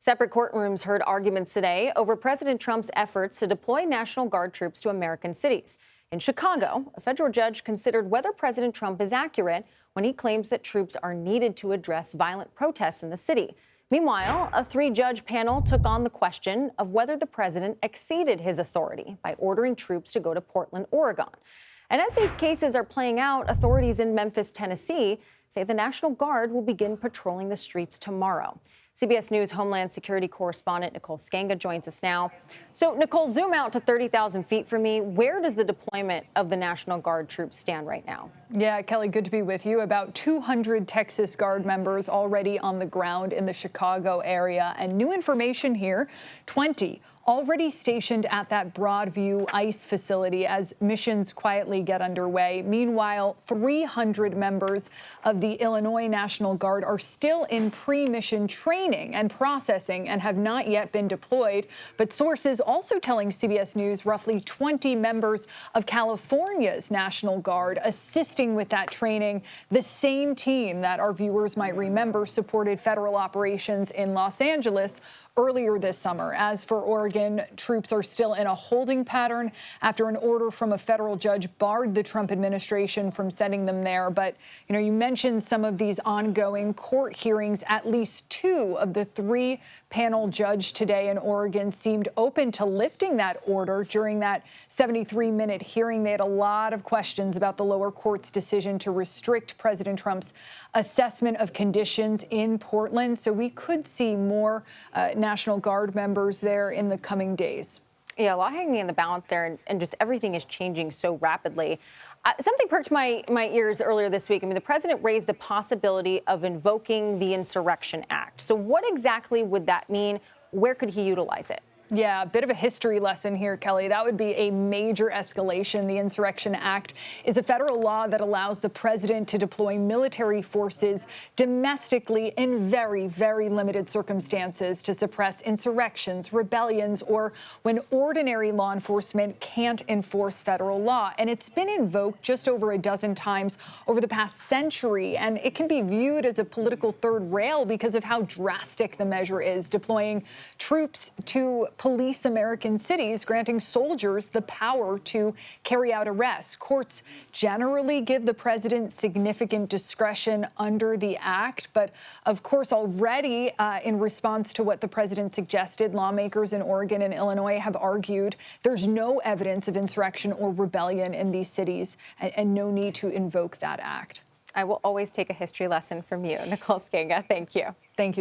Separate courtrooms heard arguments today over President Trump's efforts to deploy National Guard troops to American cities. In Chicago, a federal judge considered whether President Trump is accurate when he claims that troops are needed to address violent protests in the city. Meanwhile, a three-judge panel took on the question of whether the president exceeded his authority by ordering troops to go to Portland, Oregon. And as these cases are playing out, authorities in Memphis, Tennessee, say the National Guard will begin patrolling the streets tomorrow. CBS News Homeland Security correspondent Nicole Sganga joins us now. So, Nicole, zoom out to 30,000 feet for me. Where does the deployment of the National Guard troops stand right now? Yeah, Kelly, good to be with you. About 200 Texas Guard members already on the ground in the Chicago area. And new information here, 20 already stationed at that Broadview ICE facility as missions quietly get underway. Meanwhile, 300 members of the Illinois National Guard are still in pre-mission training and processing and have not yet been deployed. But sources also telling CBS News roughly 20 members of California's National Guard assisting with that training, the same team that our viewers might remember supported federal operations in Los Angeles earlier this summer. As for Oregon, troops are still in a holding pattern after an order from a federal judge barred the Trump administration from sending them there. But, you mentioned some of these ongoing court hearings. At least two of the three panel judge today in Oregon seemed open to lifting that order during that 73-minute hearing. They had a lot of questions about the lower court's decision to restrict President Trump's assessment of conditions in Portland. So we could see more National Guard members there in the coming days. Yeah, a lot hanging in the balance there, and just everything is changing so rapidly. Something perked my ears earlier this week. The president raised the possibility of invoking the Insurrection Act. So what exactly would that mean? Where could he utilize it? Yeah, a bit of a history lesson here, Kelly. That would be a major escalation. The Insurrection Act is a federal law that allows the president to deploy military forces domestically in very, very limited circumstances to suppress insurrections, rebellions, or when ordinary law enforcement can't enforce federal law. And it's been invoked just over a dozen times over the past century. And it can be viewed as a political third rail because of how drastic the measure is, deploying troops to police American cities, granting soldiers the power to carry out arrests. Courts generally give the president significant discretion under the act. But of course, already in response to what the president suggested, lawmakers in Oregon and Illinois have argued there's no evidence of insurrection or rebellion in these cities and no need to invoke that act. I will always take a history lesson from you, Nicole Sganga. Thank you. Thank you.